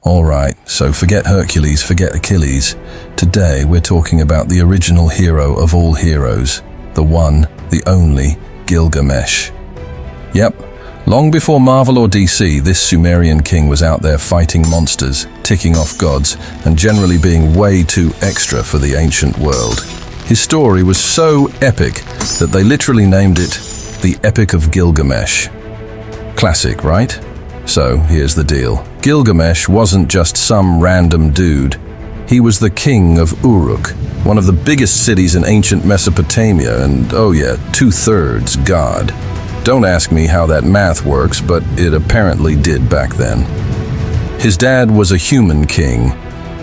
Alright, so forget Hercules, forget Achilles. Today we're talking about the original hero of all heroes, the one, the only, Gilgamesh. Yep, long before Marvel or DC, this Sumerian king was out there fighting monsters, ticking off gods, and generally being way too extra for the ancient world. His story was so epic that they literally named it the Epic of Gilgamesh. Classic, right? So, here's the deal. Gilgamesh wasn't just some random dude. He was the king of Uruk, one of the biggest cities in ancient Mesopotamia, and oh yeah, 2/3 god. Don't ask me how that math works, but it apparently did back then. His dad was a human king,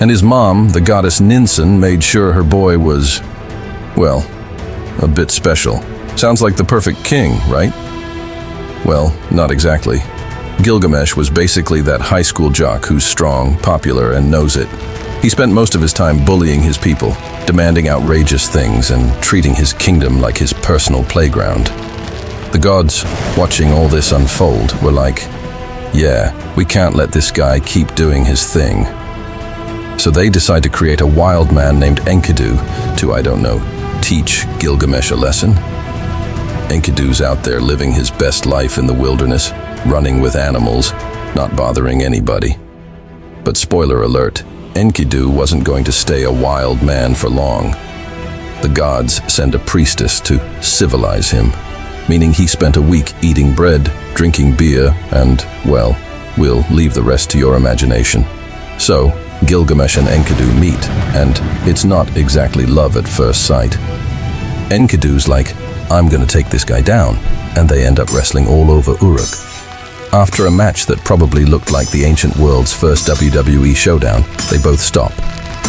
and his mom, the goddess Ninsun, made sure her boy was, well, a bit special. Sounds like the perfect king, right? Well, not exactly. Gilgamesh was basically that high school jock who's strong, popular, and knows it. He spent most of his time bullying his people, demanding outrageous things, and treating his kingdom like his personal playground. The gods, watching all this unfold, were like, yeah, we can't let this guy keep doing his thing. So they decide to create a wild man named Enkidu to, I don't know, teach Gilgamesh a lesson. Enkidu's out there living his best life in the wilderness, running with animals, not bothering anybody. But spoiler alert, Enkidu wasn't going to stay a wild man for long. The gods send a priestess to civilize him, meaning he spent a week eating bread, drinking beer, and, well, we'll leave the rest to your imagination. So, Gilgamesh and Enkidu meet, and it's not exactly love at first sight. Enkidu's like, I'm gonna take this guy down, and they end up wrestling all over Uruk. After a match that probably looked like the ancient world's first WWE showdown, they both stop,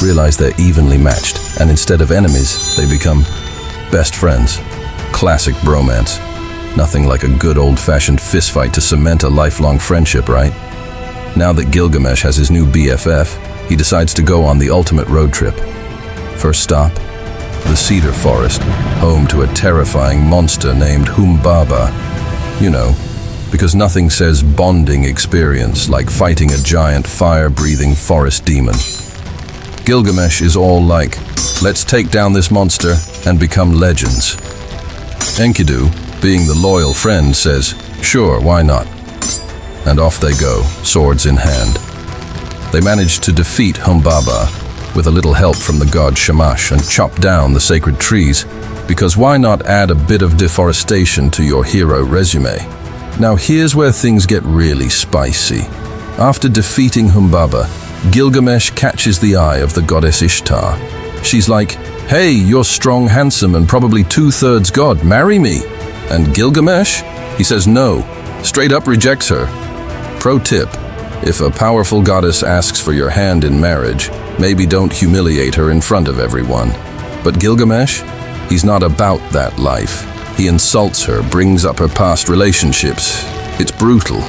realize they're evenly matched, and instead of enemies, they become best friends. Classic bromance. Nothing like a good old-fashioned fistfight to cement a lifelong friendship, right? Now that Gilgamesh has his new BFF, he decides to go on the ultimate road trip. First stop, the cedar forest, home to a terrifying monster named Humbaba. You know, because nothing says bonding experience like fighting a giant fire-breathing forest demon. Gilgamesh is all like, let's take down this monster and become legends. Enkidu, being the loyal friend, says, sure, why not? And off they go, swords in hand. They manage to defeat Humbaba with a little help from the god Shamash and chop down the sacred trees, because why not add a bit of deforestation to your hero resume? Now here's where things get really spicy. After defeating Humbaba, Gilgamesh catches the eye of the goddess Ishtar. She's like, hey, you're strong, handsome, and probably 2/3 god, marry me. And Gilgamesh? He says no, straight up rejects her. Pro tip, if a powerful goddess asks for your hand in marriage, maybe don't humiliate her in front of everyone. But Gilgamesh? He's not about that life. He insults her, brings up her past relationships. It's brutal.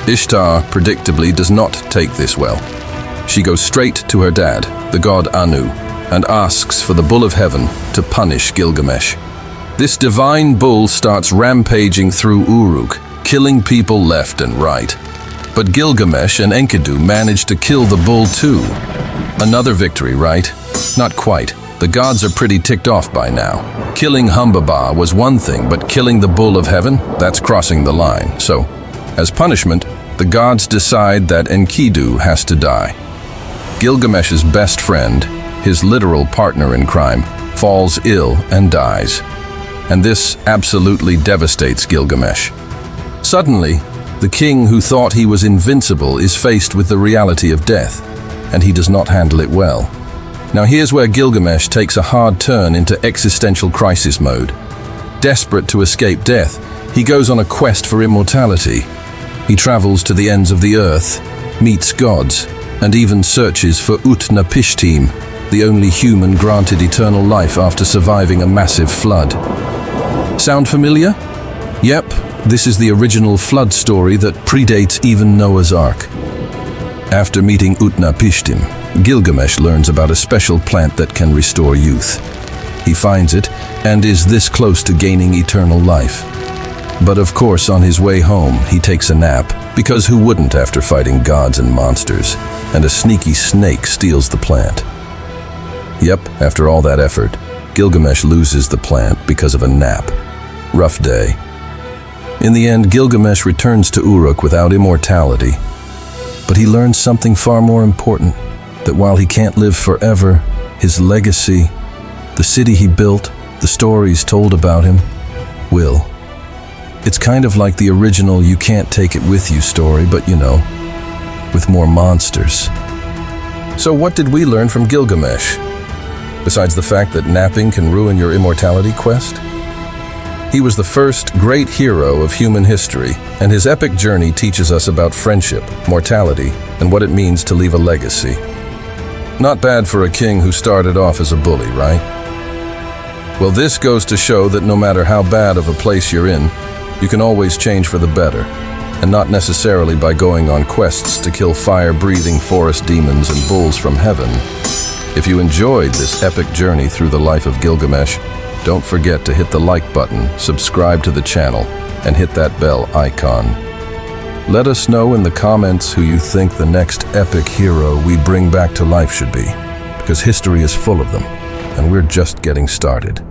Ishtar, predictably, does not take this well. She goes straight to her dad, the god Anu, and asks for the bull of heaven to punish Gilgamesh. This divine bull starts rampaging through Uruk, killing people left and right. But Gilgamesh and Enkidu manage to kill the bull too. Another victory, right? Not quite. The gods are pretty ticked off by now. Killing Humbaba was one thing, but killing the bull of heaven, that's crossing the line. So, as punishment, the gods decide that Enkidu has to die. Gilgamesh's best friend, his literal partner in crime, falls ill and dies. And this absolutely devastates Gilgamesh. Suddenly, the king who thought he was invincible is faced with the reality of death, and he does not handle it well. Now here's where Gilgamesh takes a hard turn into existential crisis mode. Desperate to escape death, he goes on a quest for immortality. He travels to the ends of the earth, meets gods, and even searches for Utnapishtim, the only human granted eternal life after surviving a massive flood. Sound familiar? Yep, this is the original flood story that predates even Noah's Ark. After meeting Utnapishtim, Gilgamesh learns about a special plant that can restore youth. He finds it and is this close to gaining eternal life. But of course, on his way home, he takes a nap, because who wouldn't after fighting gods and monsters, and a sneaky snake steals the plant. Yep, after all that effort, Gilgamesh loses the plant because of a nap. Rough day. In the end, Gilgamesh returns to Uruk without immortality, but he learns something far more important, that while he can't live forever, his legacy, the city he built, the stories told about him, will. It's kind of like the original You Can't Take It With You story, but you know, with more monsters. So what did we learn from Gilgamesh? Besides the fact that napping can ruin your immortality quest? He was the first great hero of human history, and his epic journey teaches us about friendship, mortality, and what it means to leave a legacy. Not bad for a king who started off as a bully, right? Well, this goes to show that no matter how bad of a place you're in, you can always change for the better, and not necessarily by going on quests to kill fire-breathing forest demons and bulls from heaven. If you enjoyed this epic journey through the life of Gilgamesh, don't forget to hit the like button, subscribe to the channel, and hit that bell icon. Let us know in the comments who you think the next epic hero we bring back to life should be, because history is full of them, and we're just getting started.